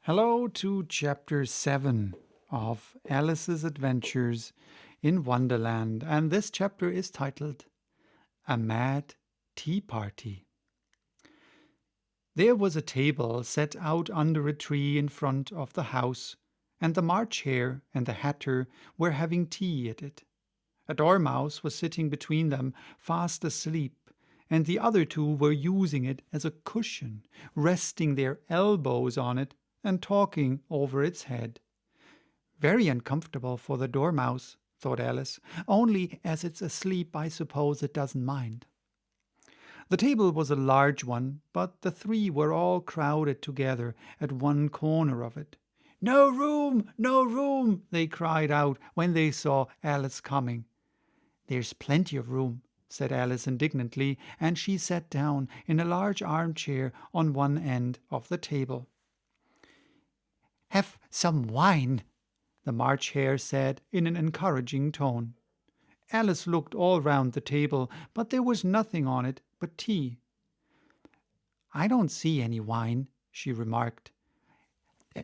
Hello to Chapter 7 of Alice's Adventures in Wonderland, and this chapter is titled A Mad Tea Party. There was a table set out under a tree in front of the house, and the March Hare and the Hatter were having tea at it. A Dormouse was sitting between them, fast asleep, and the other two were using it as a cushion, resting their elbows on it and talking over its head. Very uncomfortable for the Dormouse, thought Alice. Only as it's asleep, I suppose it doesn't mind. The table was a large one, but the three were all crowded together at one corner of it. "No room! No room!" they cried out when they saw Alice coming. "There's plenty of room," said Alice indignantly, and she sat down in a large armchair on one end of the table. "Have some wine," the March Hare said in an encouraging tone. Alice looked all round the table, but there was nothing on it but tea. "I don't see any wine," she remarked.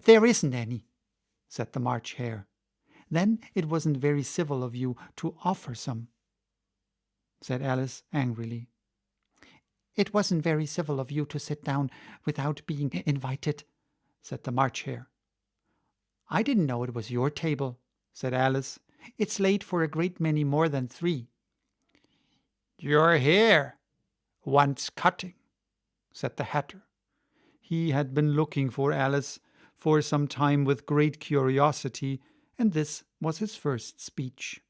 "There isn't any," said the March Hare. "Then it wasn't very civil of you to offer some," said Alice angrily. "It wasn't very civil of you to sit down without being invited," said the March Hare. "I didn't know it was your table," said Alice. "It's late for a great many more than 3. "Your hair wants cutting," said the Hatter. He had been looking for Alice for some time with great curiosity, and this was his first speech.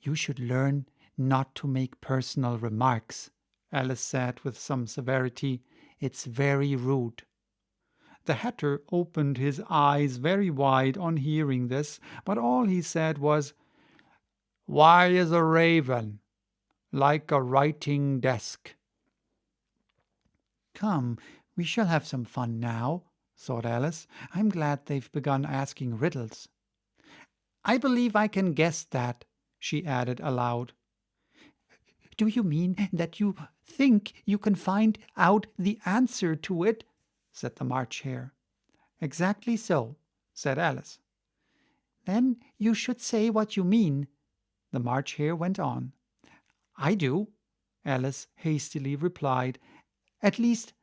"You should learn not to make personal remarks," Alice said with some severity. "It's very rude." The Hatter opened his eyes very wide on hearing this, but all he said was, "Why is a raven like a writing desk?" "Come, we shall have some fun now," thought Alice. "I'm glad they've begun asking riddles." "I believe I can guess that," she added aloud. "Do you mean that you think you can find out the answer to it?" said the March Hare. "Exactly so," said Alice. "Then you should say what you mean," the March Hare went on. "I do," Alice hastily replied. At least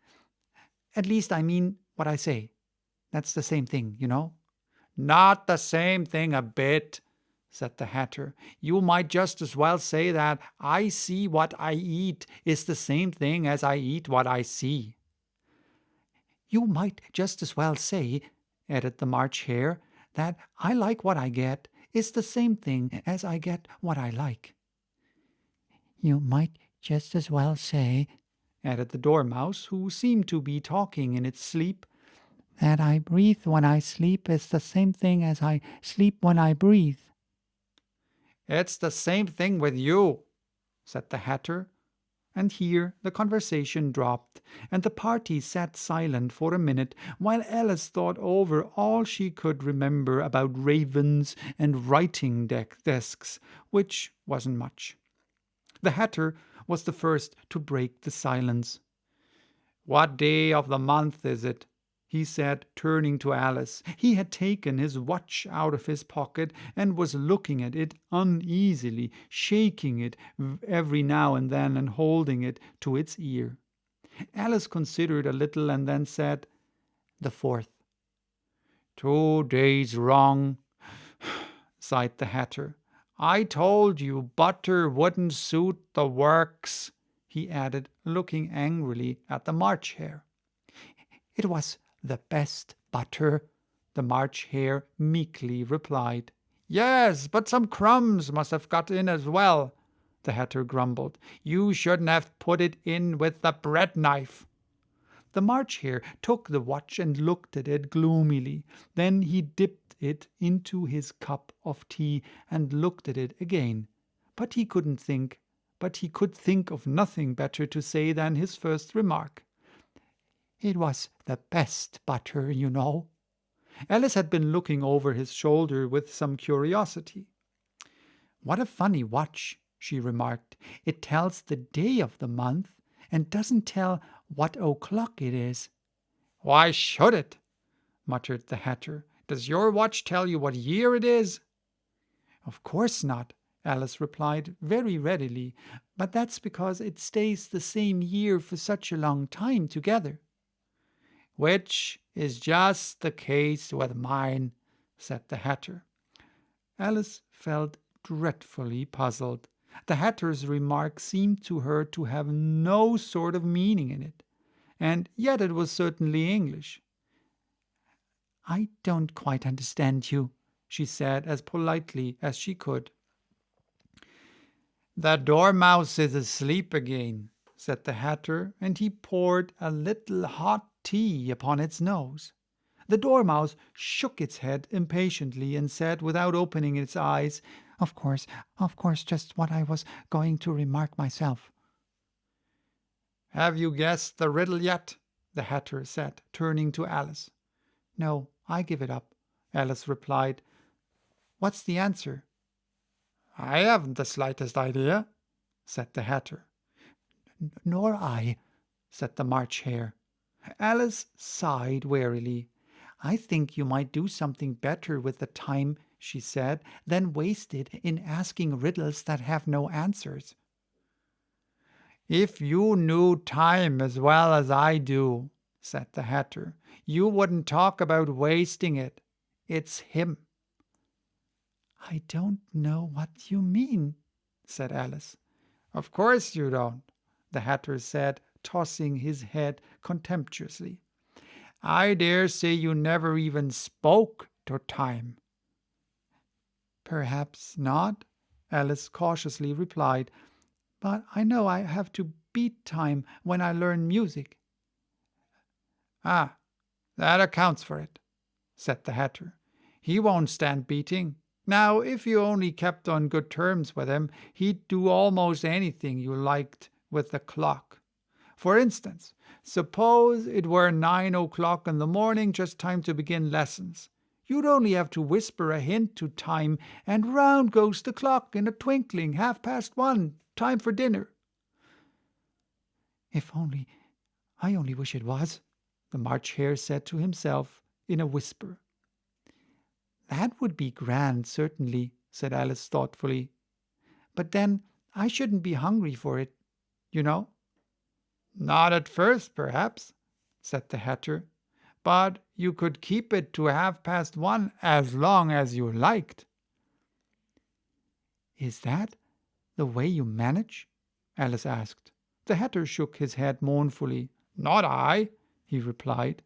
I mean what I say. That's the same thing, you know." "Not the same thing a bit," said the Hatter. "You might just as well say that I see what I eat is the same thing as I eat what I see." "You might just as well say," added the March Hare, "that I like what I get is the same thing as I get what I like." "You might just as well say," added the Dormouse, who seemed to be talking in its sleep, "that I breathe when I sleep is the same thing as I sleep when I breathe." "It's the same thing with you," said the Hatter. And here the conversation dropped, and the party sat silent for a minute while Alice thought over all she could remember about ravens and writing desks, which wasn't much. The Hatter was the first to break the silence. "What day of the month is it?" he said, turning to Alice. He had taken his watch out of his pocket and was looking at it uneasily, shaking it every now and then and holding it to its ear. Alice considered a little and then said, "The 4th." "2 days wrong," sighed the Hatter. "I told you butter wouldn't suit the works," he added, looking angrily at the March Hare. "It was the best butter," the March Hare meekly replied. "Yes, but some crumbs must have got in as well," the Hatter grumbled. "You shouldn't have put it in with the bread knife." The March Hare took the watch and looked at it gloomily. Then he dipped it into his cup of tea and looked at it again. But he could think of nothing better to say than his first remark. "It was the best butter, you know." Alice had been looking over his shoulder with some curiosity. "What a funny watch," she remarked. "It tells the day of the month and doesn't tell what o'clock it is." "Why should it?" muttered the Hatter. "Does your watch tell you what year it is?" "Of course not," Alice replied very readily, "but that's because it stays the same year for such a long time together." "Which is just the case with mine," said the Hatter. Alice felt dreadfully puzzled. The Hatter's remark seemed to her to have no sort of meaning in it, and yet it was certainly English. "I don't quite understand you," she said as politely as she could. "The Dormouse is asleep again," said the Hatter, and he poured a little hot tea upon its nose. The Dormouse shook its head impatiently and said, without opening its eyes, of course, just what I was going to remark myself." "Have you guessed the riddle yet?" the Hatter said, turning to Alice. "No, I give it up," Alice replied. "What's the answer?" "I haven't the slightest idea," said the Hatter. "Nor I," said the March Hare. Alice sighed wearily. "I think you might do something better with the time," she said, "than waste it in asking riddles that have no answers." "If you knew time as well as I do," said the Hatter, "you wouldn't talk about wasting it. It's him." "I don't know what you mean," said Alice. "Of course you don't," the Hatter said, tossing his head contemptuously. "I dare say you never even spoke to time." "Perhaps not," Alice cautiously replied, "but I know I have to beat time when I learn music." "Ah, that accounts for it," said the Hatter. "He won't stand beating. Now, if you only kept on good terms with him, he'd do almost anything you liked with the clock. For instance, suppose it were 9 o'clock in the morning, just time to begin lessons. You'd only have to whisper a hint to time, and round goes the clock in a twinkling, 1:30, time for dinner." I only wish it was," the March Hare said to himself in a whisper. "That would be grand, certainly," said Alice thoughtfully. "But then I shouldn't be hungry for it, you know." "Not at first, perhaps," said the Hatter, "but you could keep it to 1:30 as long as you liked." "Is that the way you manage?" Alice asked. The Hatter shook his head mournfully. "Not I," he replied.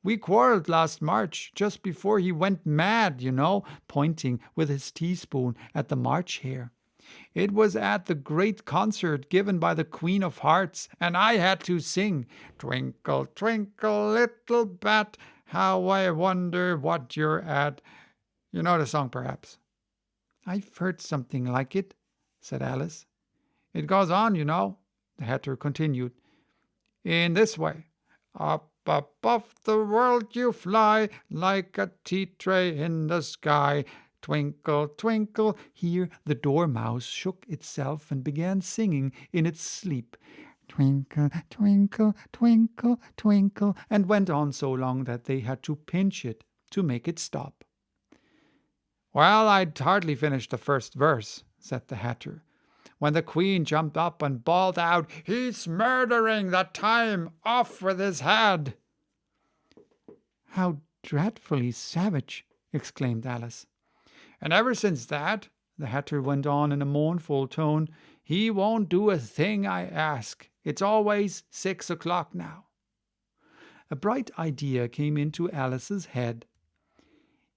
"We quarreled last March, just before he went mad, you know," pointing with his teaspoon at the March Hare. "It was at the great concert given by the Queen of Hearts, and I had to sing, 'Twinkle, twinkle, little bat, how I wonder what you're at.' You know the song, perhaps?" "I've heard something like it," said Alice. "It goes on, you know," the Hatter continued, "in this way. Up above the world you fly, like a tea tray in the sky. Twinkle, twinkle." Here the Dormouse shook itself and began singing in its sleep, "Twinkle, twinkle, twinkle, twinkle," and went on so long that they had to pinch it to make it stop. "Well, I'd hardly finished the first verse," said the Hatter, when the Queen jumped up and bawled out, "He's murdering the time! Off with his head!" "How dreadfully savage!" exclaimed Alice. "And ever since that," the Hatter went on in a mournful tone, "he won't do a thing I ask. It's always 6 o'clock now." A bright idea came into Alice's head.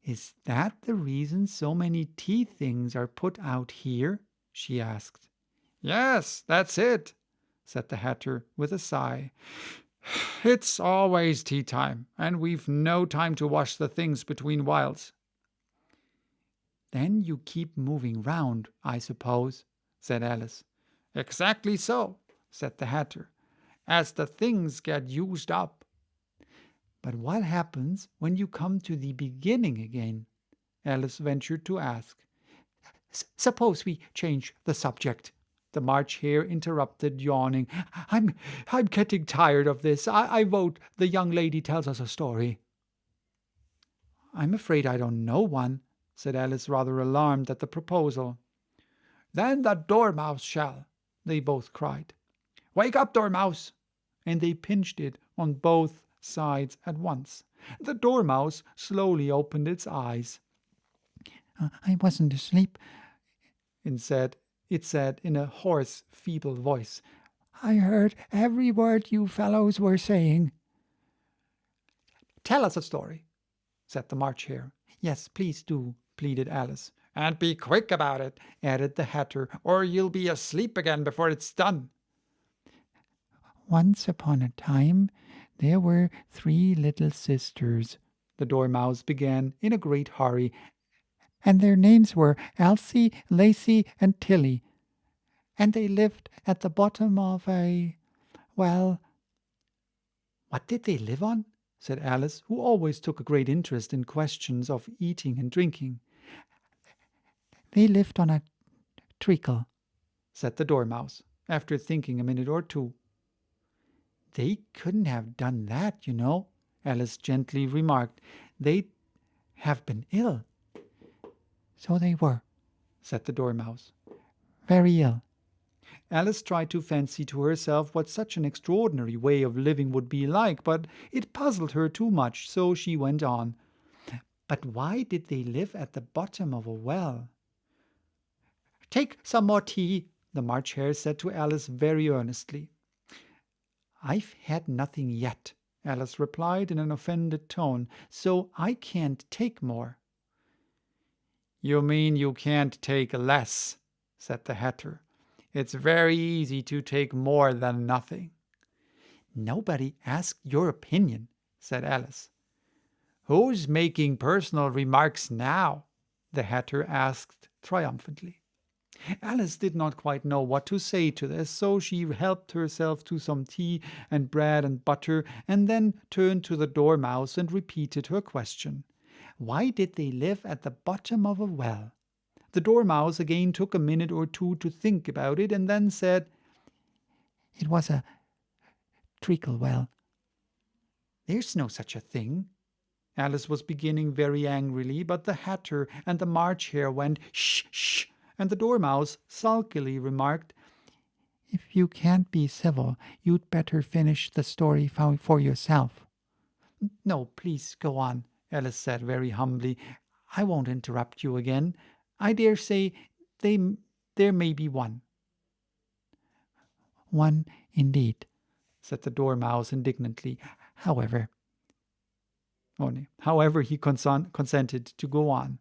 "Is that the reason so many tea things are put out here?" she asked. "Yes, that's it," said the Hatter with a sigh. "It's always tea time, and we've no time to wash the things between whiles." "Then you keep moving round, I suppose," said Alice. "Exactly so," said the Hatter, "as the things get used up." "But what happens when you come to the beginning again?" Alice ventured to ask. "Suppose we change the subject," the March Hare interrupted, yawning. I'm getting tired of this. I vote the young lady tells us a story." I'm afraid I don't know one, said Alice, rather alarmed at the proposal. Then the Dormouse shall, they both cried. Wake up, Dormouse! And they pinched it on both sides at once. The Dormouse slowly opened its eyes. I wasn't asleep, it said in a hoarse, feeble voice. I heard every word you fellows were saying. Tell us a story, said the March Hare. Yes, please do, pleaded Alice. And be quick about it, added the Hatter, or you'll be asleep again before it's done. Once upon a time, there were 3 little sisters, the Dormouse began in a great hurry, and their names were Elsie, Lacie, and Tilly. And they lived at the bottom of well... What did they live on? Said Alice, who always took a great interest in questions of eating and drinking. They lived on a treacle, said the Dormouse, after thinking a minute or two. They couldn't have done that, you know, Alice gently remarked. They'd have been ill. So they were, said the Dormouse. Very ill. Alice tried to fancy to herself what such an extraordinary way of living would be like, but it puzzled her too much, so she went on. But why did they live at the bottom of a well? Take some more tea, the March Hare said to Alice very earnestly. I've had nothing yet, Alice replied in an offended tone, so I can't take more. You mean you can't take less, said the Hatter. It's very easy to take more than nothing. Nobody asked your opinion, said Alice. Who's making personal remarks now? The Hatter asked triumphantly. Alice did not quite know what to say to this, so she helped herself to some tea and bread and butter, and then turned to the Dormouse and repeated her question. Why did they live at the bottom of a well? The Dormouse again took a minute or two to think about it, and then said, It was a treacle well. There's no such a thing. Alice was beginning very angrily, but the Hatter and the March Hare went, Shh, shh, and the Dormouse sulkily remarked, If you can't be civil, you'd better finish the story for yourself. No, please go on, Alice said very humbly. I won't interrupt you again. I dare say there may be one. One indeed, said the Dormouse indignantly. However, he consented to go on.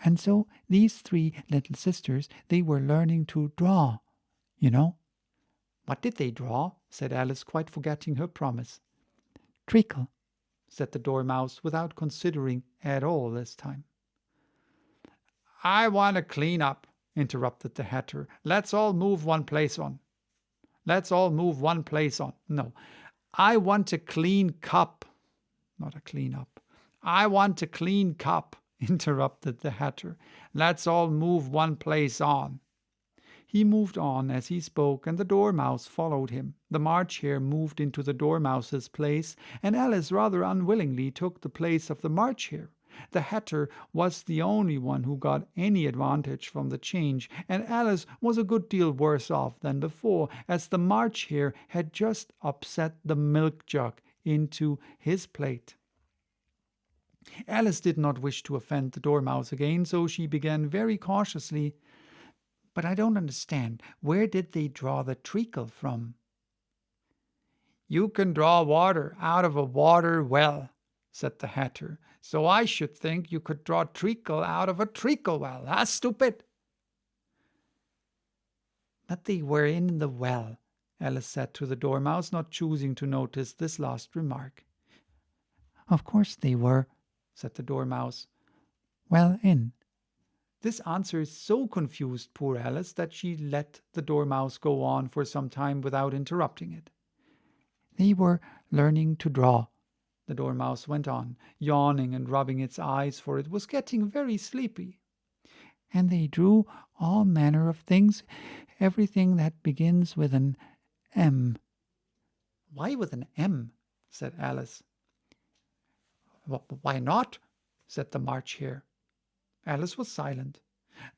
And so these 3 little sisters, they were learning to draw, you know. What did they draw? Said Alice, quite forgetting her promise. Treacle, said the Dormouse, without considering at all this time. I want to clean up, interrupted the Hatter. Let's all move one place on. No, I want a clean cup, not a clean up. I want a clean cup, interrupted the Hatter. Let's all move one place on. He moved on as he spoke, and the Dormouse followed him. The March Hare moved into the Dormouse's place, and Alice rather unwillingly took the place of the March Hare. The Hatter was the only one who got any advantage from the change, and Alice was a good deal worse off than before, as the March Hare had just upset the milk jug into his plate. Alice did not wish to offend the Dormouse again, so she began very cautiously, But I don't understand. Where did they draw the treacle from? You can draw water out of a water well, said the Hatter. So I should think you could draw treacle out of a treacle well. That's stupid. But they were in the well, Alice said to the Dormouse, not choosing to notice this last remark. Of course they were, said the Dormouse. Well in. This answer so confused poor Alice that she let the Dormouse go on for some time without interrupting it. They were learning to draw, the Dormouse went on, yawning and rubbing its eyes, for it was getting very sleepy. And they drew all manner of things, everything that begins with an M. Why with an M? Said Alice. Why not? said the March Hare. Alice was silent.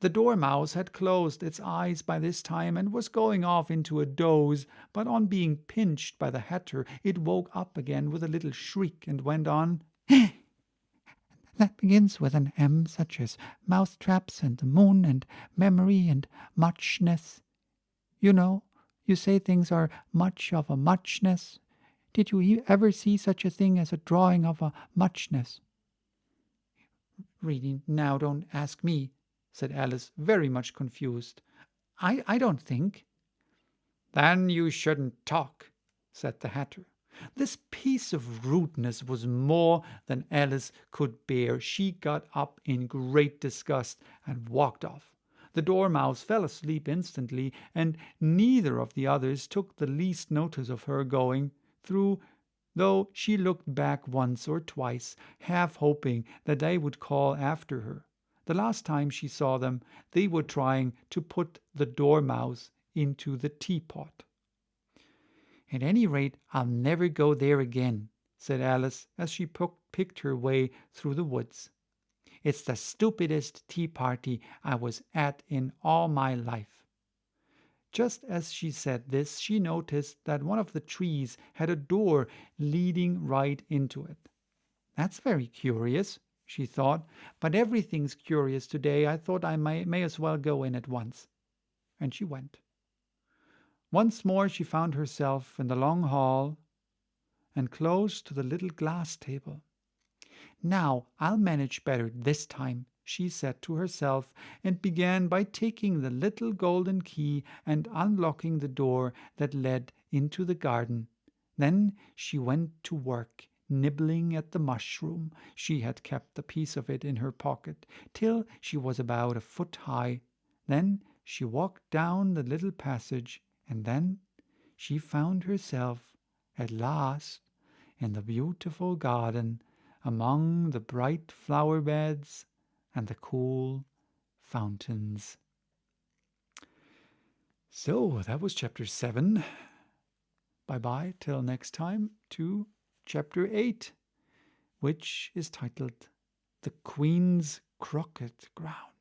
The Dormouse had closed its eyes by this time and was going off into a doze, but on being pinched by the Hatter, it woke up again with a little shriek and went on. That begins with an M, such as mousetraps and the moon and memory and muchness. You know, you say things are much of a muchness. Did you ever see such a thing as a drawing of a muchness? Really, now don't ask me, said Alice, very much confused. I don't think. Then you shouldn't talk, said the Hatter. This piece of rudeness was more than Alice could bear. She got up in great disgust and walked off. The Dormouse fell asleep instantly, and neither of the others took the least notice of her going through, though she looked back once or twice, half hoping that they would call after her. The last time she saw them, they were trying to put the Dormouse into the teapot. At any rate, I'll never go there again, said Alice as she picked her way through the woods. It's the stupidest tea party I was at in all my life. Just as she said this, she noticed that one of the trees had a door leading right into it. That's very curious, she thought, but everything's curious today. I thought I may as well go in at once. And she went. Once more she found herself in the long hall and close to the little glass table. Now I'll manage better this time, she said to herself, and began by taking the little golden key and unlocking the door that led into the garden. Then she went to work, nibbling at the mushroom. She had kept a piece of it in her pocket till she was about a foot high. Then she walked down the little passage, and then she found herself at last in the beautiful garden among the bright flower beds and the cool fountains. So that was chapter 7. Bye-bye till next time to chapter 8, which is titled The Queen's Croquet Ground.